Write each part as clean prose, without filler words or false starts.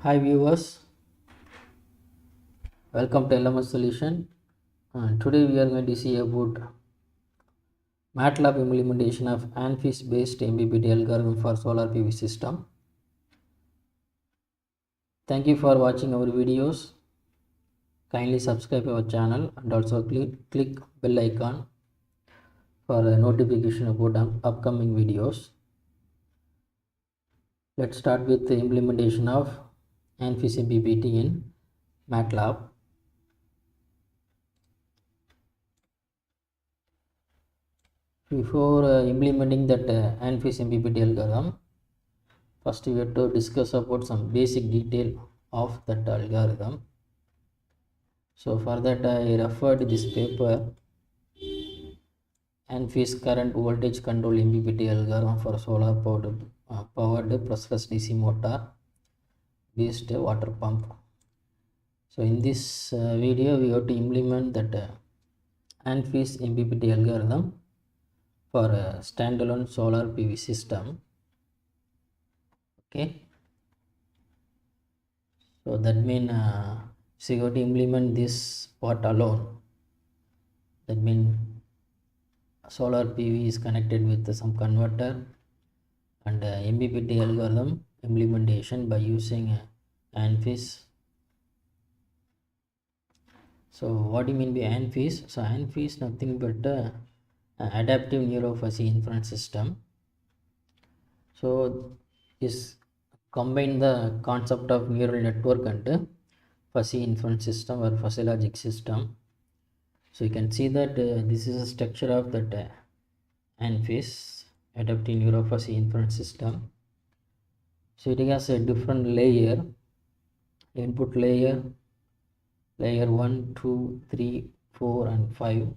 Hi viewers, welcome to LMS Solution. Today we are going to see about MATLAB implementation of ANFIS based MPPT algorithm for solar PV system. Thank you for watching our videos. Kindly subscribe our channel and also click bell icon for a notification about upcoming videos. Let's start with the implementation of ANFIS-MPPT in MATLAB. Before implementing that ANFIS-MPPT algorithm, first we have to discuss about some basic detail of that algorithm. So for that I referred this paper, ANFIS current voltage control MPPT algorithm for solar powered brushless DC motor based water pump. So in this video we have to implement that ANFIS MPPT algorithm for a standalone solar PV system. Okay, so that means so you have to implement this part alone. That means solar PV is connected with some converter and MPPT algorithm implementation by using ANFIS. So what do you mean by ANFIS? So ANFIS nothing but adaptive neural fuzzy inference system. So is combine the concept of neural network and fuzzy inference system or fuzzy logic system. So you can see that this is a structure of that ANFIS, adaptive neural fuzzy inference system. So it has a different layer, input layer 1, 2, 3, 4 and 5.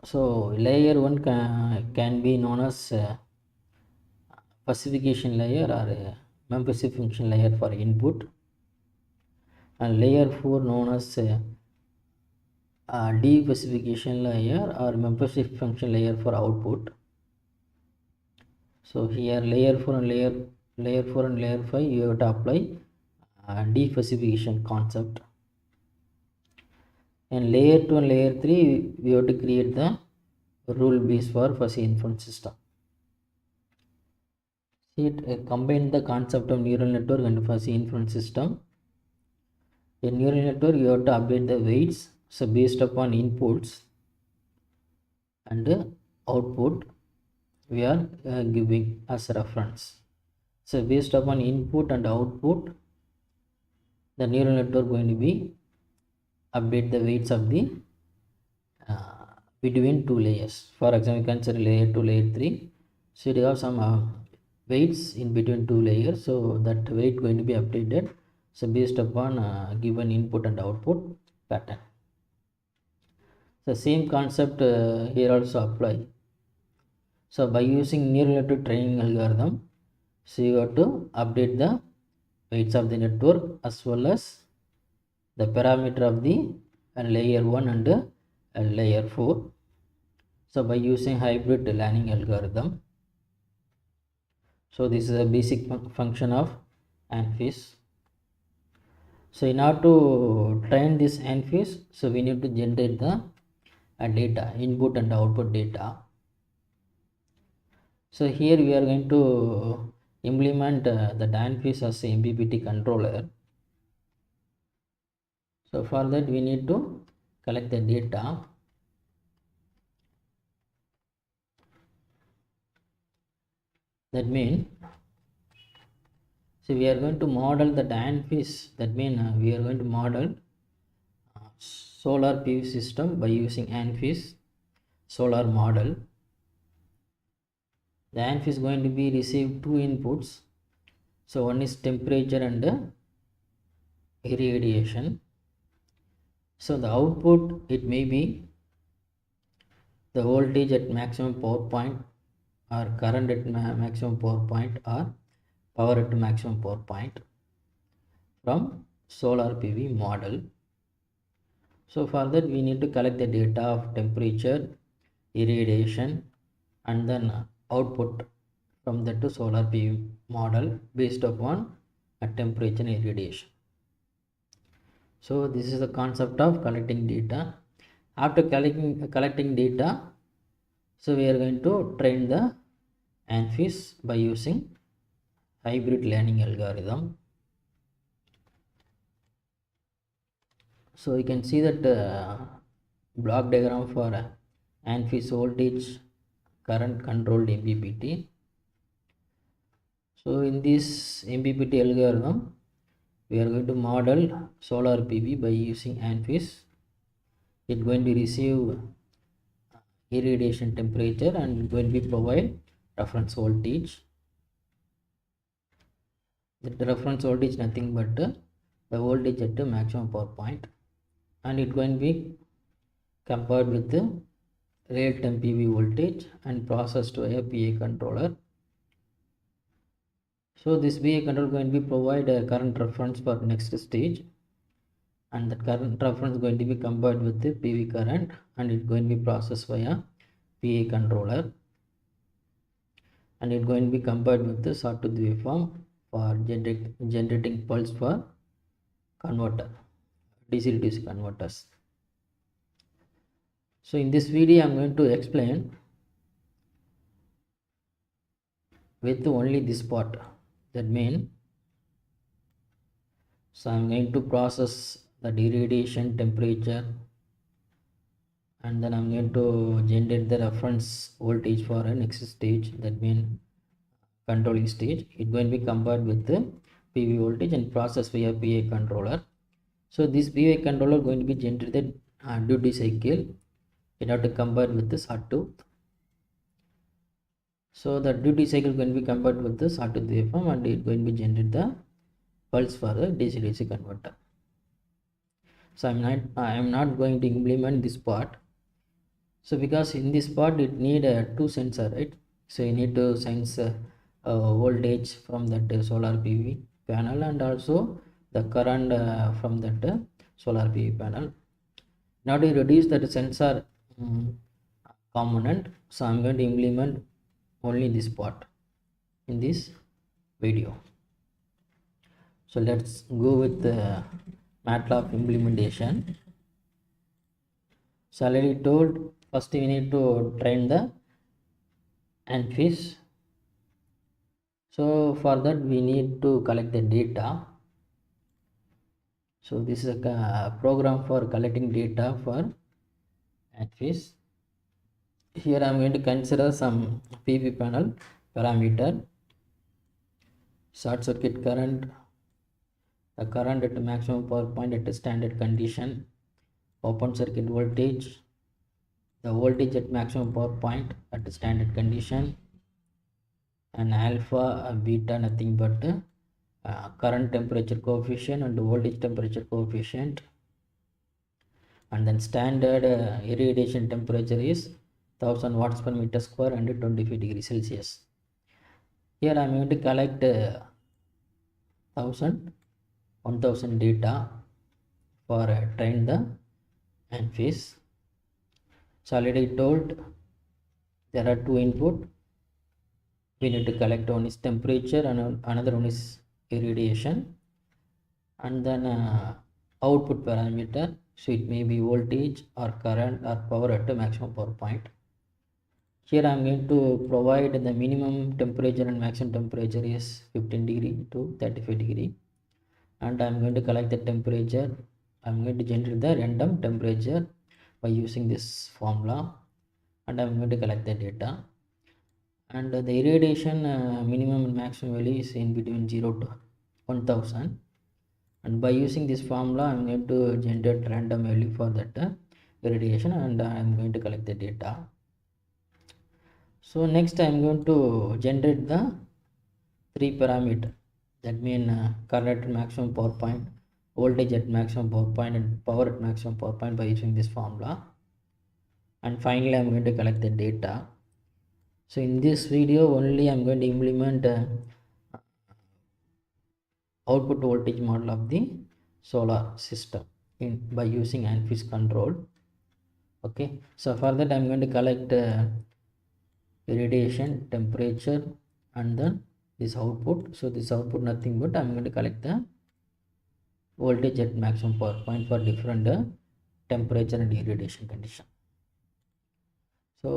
So layer 1 can be known as specification layer or membership function layer for input, and layer 4 known as de-specification layer or membership function layer for output. So here layer 4 and layer 5 you have to apply de-specification concept, and layer 2 and layer 3 we have to create the rule base for fuzzy inference system. See it combine the concept of neural network and fuzzy inference system. In neural network you have to update the weights, so based upon inputs and output we are giving as reference. So based upon input and output, the neural network going to be update the weights of the between two layers. For example, consider layer 2, layer 3. So you have some weights in between two layers, so that weight going to be updated, so based upon given input and output pattern. The same concept here also apply. So by using neural network training algorithm, so you have to update the weights of the network as well as the parameter of the layer 1 and layer 4. So by using hybrid learning algorithm. So this is a basic function of ANFIS. So in order to train this ANFIS, so we need to generate the data, input and output data. So here we are going to implement the ANFIS as a MPPT controller. So for that we need to collect the data. That means, so we are going to model the ANFIS. That means we are going to model solar PV system by using ANFIS solar model. The ANFIS is going to be receive two inputs. So one is temperature and irradiation. So the output, it may be the voltage at maximum power point or current at maximum power point or power at maximum power point from solar PV model. So for that we need to collect the data of temperature, irradiation and then output from that to solar PV model based upon a temperature and irradiation. So this is the concept of collecting data. After collecting data, so we are going to train the ANFIS by using hybrid learning algorithm. So you can see that block diagram for ANFIS voltage current controlled MPPT. So in this MPPT algorithm, we are going to model solar PV by using ANFIS. It's going to receive irradiation temperature and going to provide reference voltage. The reference voltage nothing but the voltage at the maximum power point, and it's going to be compared with the real-time PV voltage and processed via PA controller. So this PA controller going to be provide a current reference for next stage, and that current reference going to be compared with the PV current, and it's going to be processed via PA controller, and it's going to be compared with the sawtooth waveform for generating pulse for converter, DC to DC converters. So in this video I am going to explain with only this part. That means, so I am going to process the irradiation temperature, and then I am going to generate the reference voltage for a next stage, that means controlling stage. It's going to be compared with the PV voltage and processed via PA controller. So this PA controller going to be generated duty cycle in order to compare with the sawtooth. So the duty cycle going to be compared with the sawtooth waveform, and it's going to be generate the pulse for the DC-DC converter. So I am not going to implement this part. So because in this part it need two sensor, right? So you need to sense voltage from that solar PV panel, and also the current from that solar PV panel. Now to reduce that sensor component, so I am going to implement only this part in this video. So let's go with the MATLAB implementation. So already told, first we need to train the ANFIS. So for that we need to collect the data. So this is a program for collecting data for ANFIS. Here I am going to consider some PV panel parameter, short circuit current, the current at the maximum power point at a standard condition, open circuit voltage, the voltage at maximum power point at the standard condition, and alpha, beta nothing but current temperature coefficient and voltage temperature coefficient, and then standard irradiation temperature is 1000 watts per meter square and 25 degrees Celsius. Here I am going to collect 1000 data for train the ANFIS. So already told there are two input. We need to collect, one is temperature and another one is irradiation, and then output parameter, so it may be voltage or current or power at the maximum power point. Here I am going to provide the minimum temperature and maximum temperature is 15 degree to 35 degree, and I am going to collect the temperature. I am going to generate the random temperature by using this formula, and I am going to collect the data. And the irradiation minimum and maximum value is in between 0 to 1000, and by using this formula I am going to generate random value for that irradiation, and I am going to collect the data. So next I am going to generate the three parameter, that means current at maximum power point, voltage at maximum power point, and power at maximum power point by using this formula, and finally I am going to collect the data. So in this video only I am going to implement output voltage model of the solar system by using ANFIS control. Okay, so for that I am going to collect irradiation temperature and then this output. So this output nothing but I'm going to collect the voltage at maximum power point for different temperature and irradiation condition. So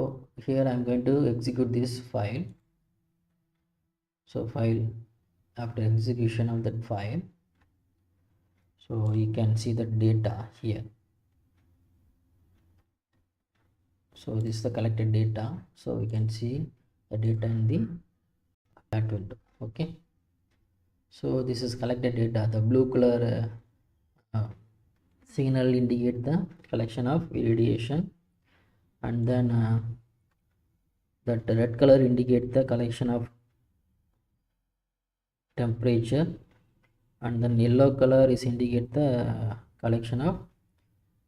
here I'm going to execute this file. So file, after execution of that file, so you can see the data here. So this is the collected data. So we can see the data in the plot window. Okay, so this is collected data. The blue color signal indicate the collection of irradiation, and then that red color indicate the collection of temperature, and then yellow color is indicate the collection of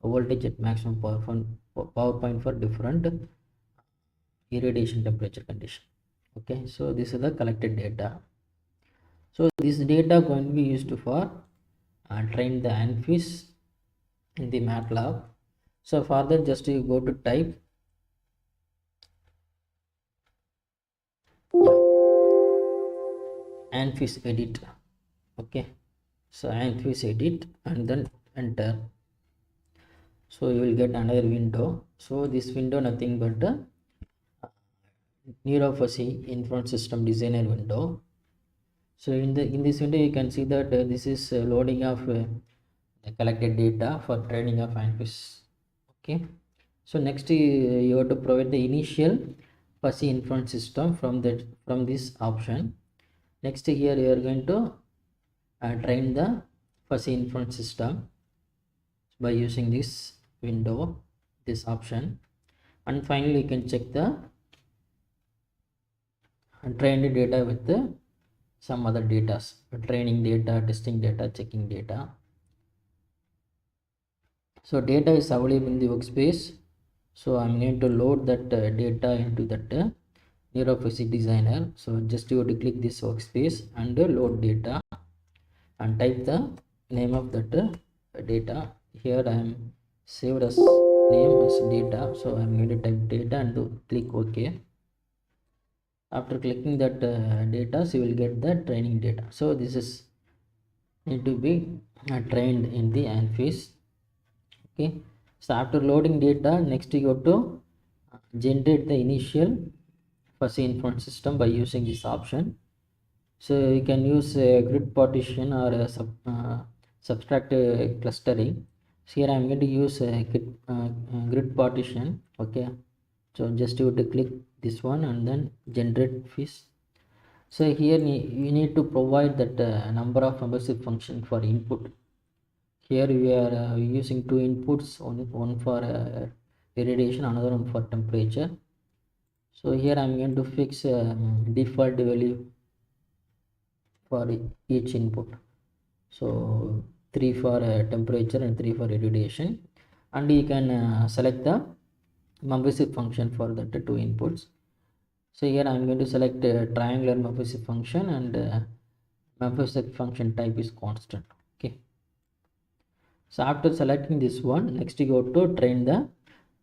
voltage at maximum power point for different irradiation temperature condition. Okay, so this is the collected data. So this data going to be used for train the ANFIS in the MATLAB. So for that, just you go to type ANFIS edit. Okay, so ANFIS edit and then enter. So you will get another window. So this window nothing but neurophysics inference system designer window. So in this window you can see that this is loading of the collected data for training of ANFIS. Okay, so next you have to provide the initial fuzzy inference system from this option. Next here you are going to train the fuzzy inference system by using this window, this option, and finally you can check the trained data with some other data, training data, testing data, checking data. So data is available in the workspace. So I'm going to load that data into that neurophysics designer. So just you have to click this workspace and load data and type the name of that data. Here I am saved as name as data. So I'm going to type data and click OK. After clicking that data, so you will get the training data. So this is need to be trained in the ANFIS. Okay, so after loading data, next you go to generate the initial fuzzy inference system by using this option. So you can use a grid partition or a subtract clustering. So here I am going to use a grid partition. Okay, so just you have to click this one and then generate FIS. So here you need to provide that number of membership function for input. Here we are using two inputs, one for irradiation, another one for temperature. So here I am going to fix default value for each input. So 3 for temperature and 3 for irradiation, and you can select the membership function for the two inputs. So here I am going to select triangular membership function, and membership function type is constant. Okay, so after selecting this one, next you go to train the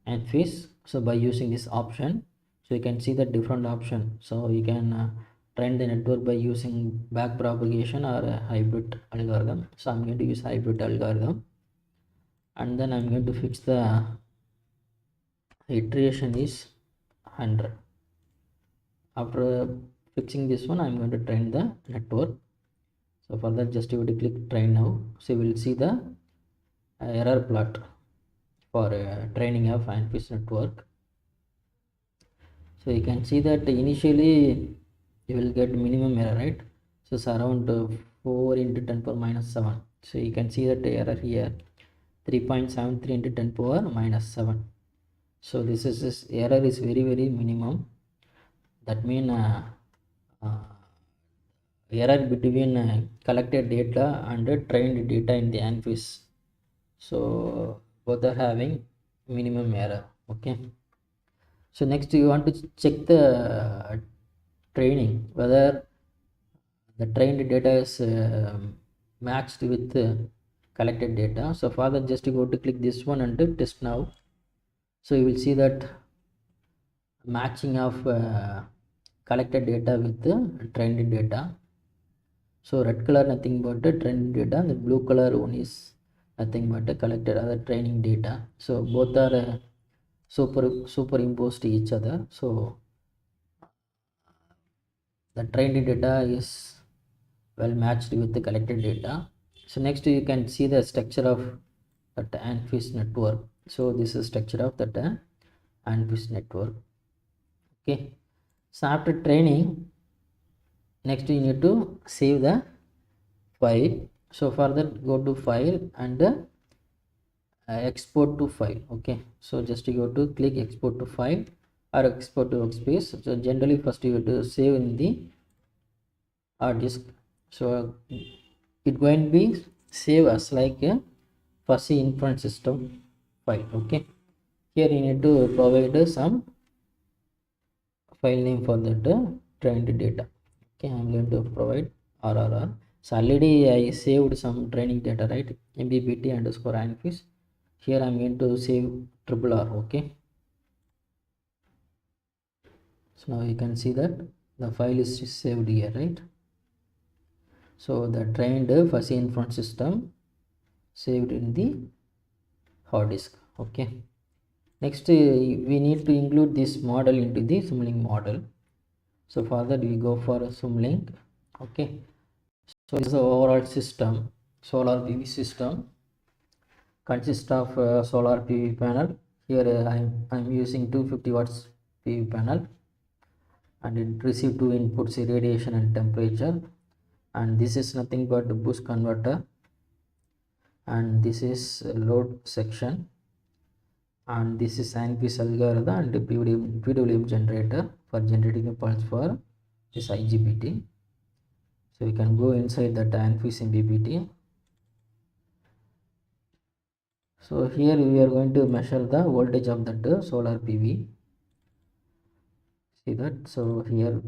ANFIS. So by using this option, so you can see the different option. So you can train the network by using back propagation or a hybrid algorithm. So I'm going to use hybrid algorithm, and then I'm going to fix the iteration is 100. After fixing this one, I'm going to train the network. So for that, just you have to click train now. So you will see the error plot for training of ANFIS network. So you can see that initially you will get minimum error, right? So it's around 4 into 10 power minus 7. So you can see that error here 3.73 into 10 power minus 7. So this error is very minimum. That means error between collected data and trained data in the ANFIS. So both are having minimum error. Okay, so next you want to check the training, whether the trained data is matched with collected data. So for that, just you go to click this one and test now. So you will see that matching of collected data with the trained data. So red color nothing but the trained data, the blue color one is nothing but the collected other training data. So both are superimposed each other. So the trained data is well matched with the collected data. So next you can see the structure of that ANFIS network. So this is structure of that ANFIS network. Okay. So after training, next you need to save the file. So for that, go to file and export to file. Okay, so just you go to click export to file or export to workspace. So generally first you have to save in the hard disk. So it going to be save as like a fuzzy inference system file. Okay, here you need to provide some file name for that trained data. Okay, I'm going to provide RRR. So already I saved some training data, right? MPPT underscore ANFIS. Here I'm going to save triple R. Okay, so now you can see that the file is saved here, right? So the trained fuzzy inference system saved in the hard disk. Okay, next we need to include this model into the Simulink model. So for that we go for Simulink. Okay, so this is the overall system. Solar PV system consists of solar PV panel. Here I'm using 250 watts PV panel, and it receive two inputs, irradiation and temperature. And this is nothing but the boost converter, and this is load section, and this is ANFIS algorithm and PWM generator for generating a pulse for this IGBT. So we can go inside that ANFIS-MPPT. So here we are going to measure the voltage of that solar PV. See that? So here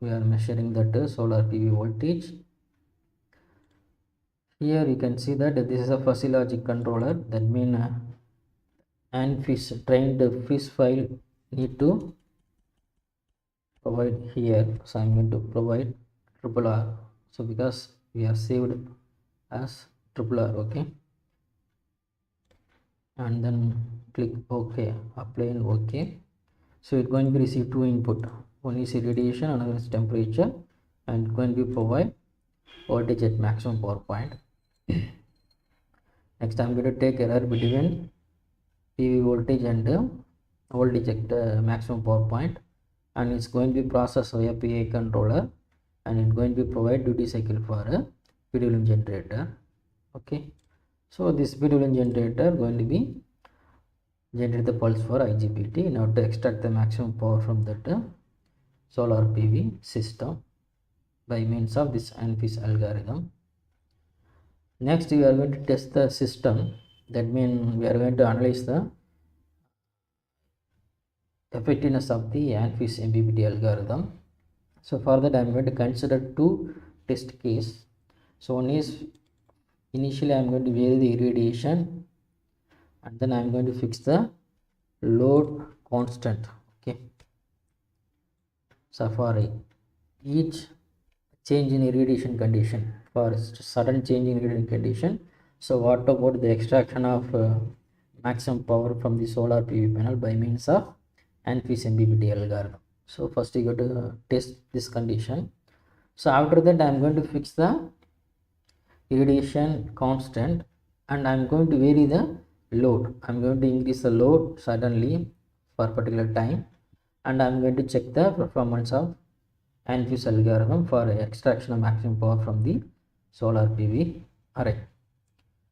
we are measuring that solar PV voltage. Here you can see that this is a fuzzy logic controller. That means ANFIS trained FIS file need to provide here. So I'm going to provide triple R. So because we have saved as triple R. Okay, and then click OK, apply and OK. So it's going to receive two input. One is irradiation, another is temperature, and it's going to provide voltage at maximum power point. Next I'm going to take error between PV voltage and voltage at maximum power point, and it's going to be processed via PI controller, and it's going to provide duty cycle for a PWM generator. Okay, so this PWM generator going to be generate the pulse for IGBT in order to extract the maximum power from that solar PV system by means of this ANFIS algorithm. Next we are going to test the system. That means we are going to analyze the effectiveness of the ANFIS-MPPT algorithm. So for that I am going to consider two test case. So one is initially I am going to vary the irradiation, and then I am going to fix the load constant. Okay, so for each change in irradiation condition, for sudden change in irradiation condition, so what about the extraction of maximum power from the solar PV panel by means of ANFIS-MPPT algorithm. So first you got to test this condition. So after that I am going to fix the irradiation constant, and I am going to vary the load. I am going to increase the load suddenly for a particular time, and I am going to check the performance of ANFIS algorithm for extraction of maximum power from the solar PV array.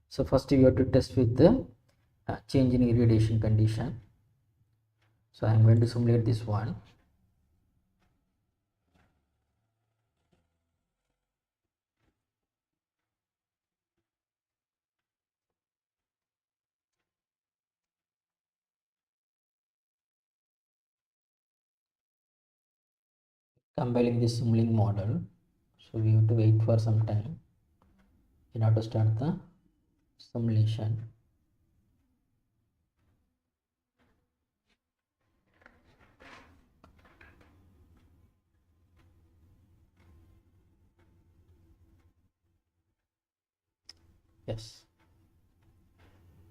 So first you have to test with the change in irradiation condition. So I am going to simulate this one. Compiling this Simulink model. So we have to wait for some time in order to start the simulation. Yes,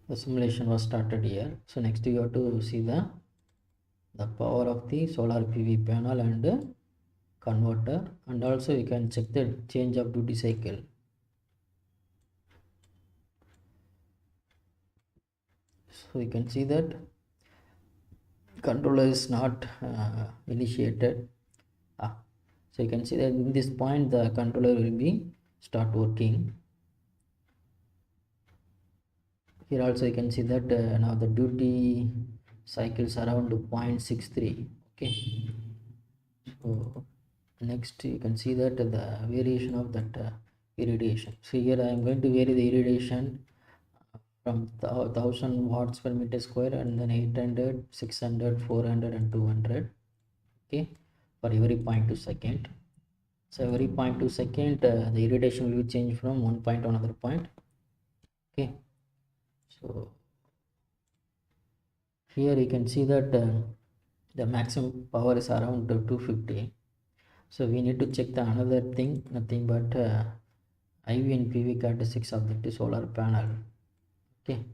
the simulation was started here. So next you have to see the power of the solar PV panel and converter, and also you can check the change of duty cycle. So you can see that controller is not initiated. So you can see that in this point the controller will be start working. Here also you can see that now the duty cycles around 0.63. Okay, so next you can see that the variation of that irradiation. So here I am going to vary the irradiation from 1000 watts per meter square, and then 800, 600, 400 and 200. Okay, for every 0.2 second. So every 0.2 second the irradiation will change from one point to another point. Okay, so here you can see that the maximum power is around 250. So we need to check the another thing, nothing but IV and PV characteristics of the solar panel. Okay,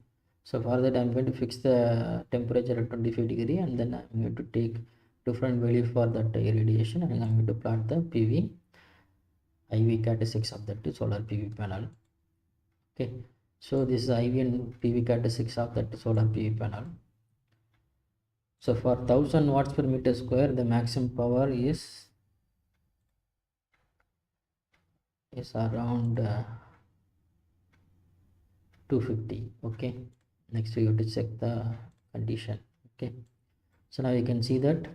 so for that I'm going to fix the temperature at 25 degree, and then I'm going to take different value for that irradiation, and I'm going to plot the PV IV characteristics of that solar PV panel. Okay, so this is IV and PV characteristics of that solar PV panel. So for 1000 watts per meter square, the maximum power is around 250. Okay, next we have to check the condition. Okay, so now you can see that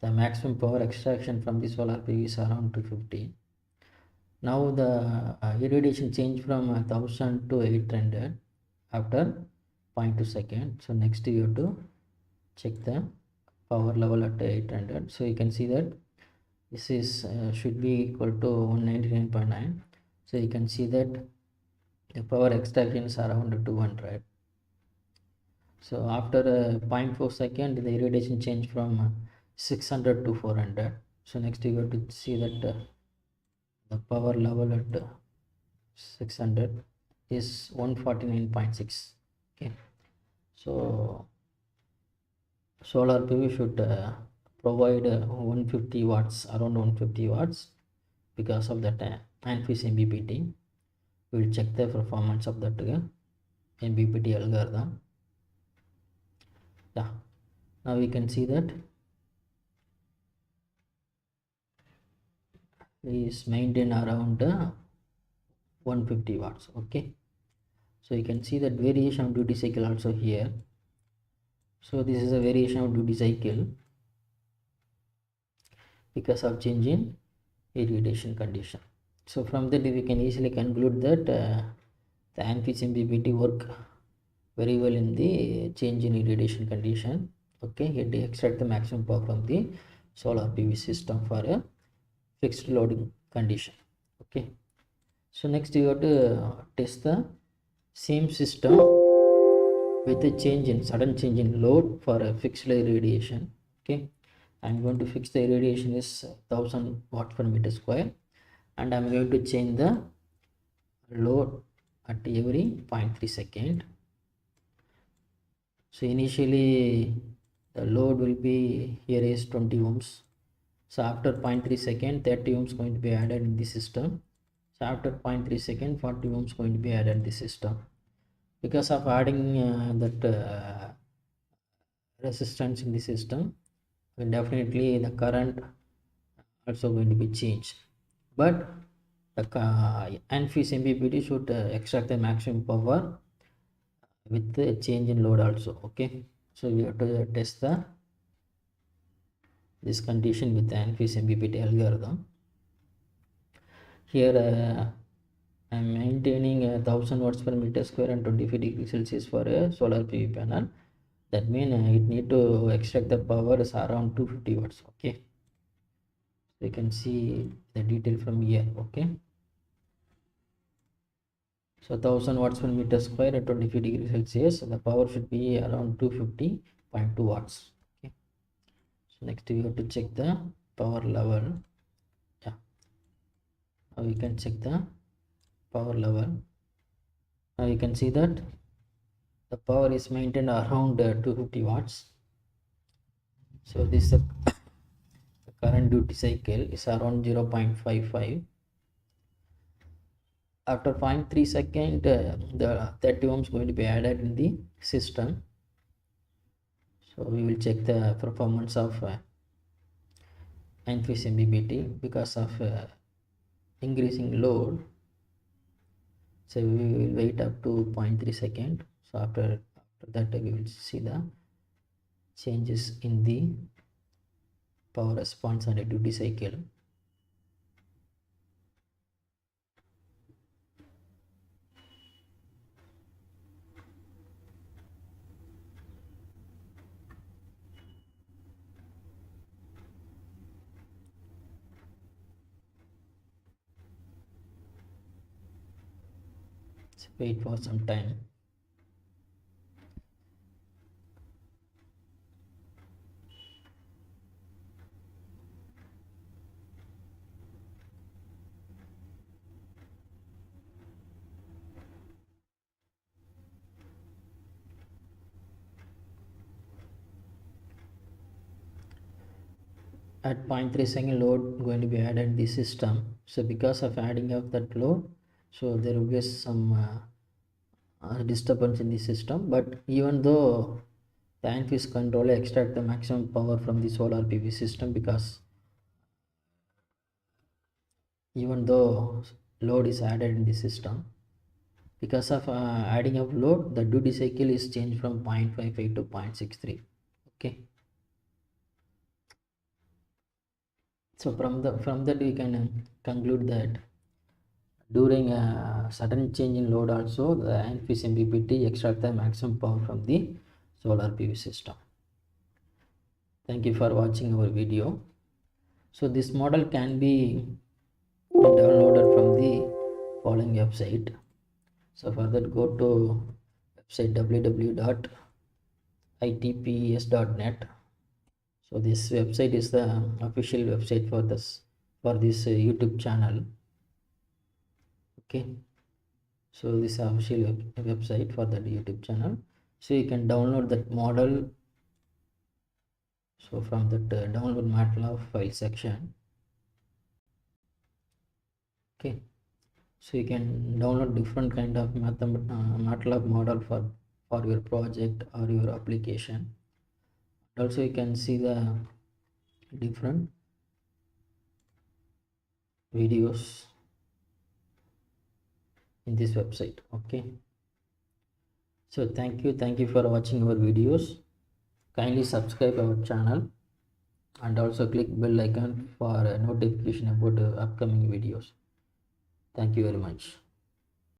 the maximum power extraction from the solar PV is around 250. Now the irradiation change from 1000 to 800 after 0.2 second. So next you have to check the power level at 800. So you can see that this is should be equal to 199.9. So you can see that the power extraction is around 200. So after 0.4 second the irradiation change from 600 to 400. So next you have to see that the power level at 600 is 149.6. Okay, so solar PV should provide 150 watts, around 150 watts, because of that ANFIS-MPPT. We will check the performance of that MPPT algorithm. Yeah, now we can see that is maintained around 150 watts. Okay, so you can see that variation of duty cycle also here. So this is a variation of duty cycle because of change in irradiation condition. So from that we can easily conclude that the ANFIS-MPPT work very well in the change in irradiation condition. Okay, it extract the maximum power from the solar PV system for a fixed loading condition. Okay, so next you have to test the same system with a sudden change in load for a fixed irradiation. Okay, I'm going to fix the irradiation is 1000 watt per meter square, and I'm going to change the load at every 0.3 second. So initially the load will be here is 20 ohms. So after 0.3 second 30 ohms going to be added in the system. So after 0.3 second 40 ohms going to be added in the system. Because of adding that resistance in the system, definitely the current also going to be changed, but the ANFIS-MPPT should extract the maximum power with the change in load also. Okay, so we have to test this condition with the ANFIS-MPPT algorithm. Here I am maintaining 1000 watts per meter square and 25 degrees Celsius for a solar PV panel. That means it need to extract the power is around 250 watts. Okay, so you can see the detail from here. Okay, so 1000 watts per meter square at 25 degrees Celsius, the power should be around 250.2 watts. Okay, so next we have to check the power level. Yeah, now we can check the power level. Now you can see that the power is maintained around 250 watts. So this the current duty cycle is around 0.55. After 0.3 second, the 30 ohms going to be added in the system. So we will check the performance of ANFIS-MPPT because of increasing load. So we will wait up to 0.3 second. So after that we will see the changes in the power response and a duty cycle. Let's wait for some time. At 0.3 second load going to be added in the system. So because of adding of that load, so there will be some disturbance in the system. But even though the ANFIS controller extract the maximum power from the solar PV system, because even though load is added in the system, because of adding of load, the duty cycle is changed from 0.55 to 0.63. Okay. So from that we can conclude that during a sudden change in load also, the ANFIS-MPPT extract the maximum power from the solar PV system. Thank you for watching our video. So this model can be downloaded from the following website. So for that, go to website www.itps.net. So this website is the official website for this YouTube channel. Okay, so this is official website for that YouTube channel. So you can download that model. So from that download MATLAB file section. Okay, so you can download different kind of MATLAB model for your project or your application. Also you can see the different videos in this website. Okay, so thank you for watching our videos. Kindly subscribe our channel and also click bell icon for a notification about upcoming videos. Thank you very much.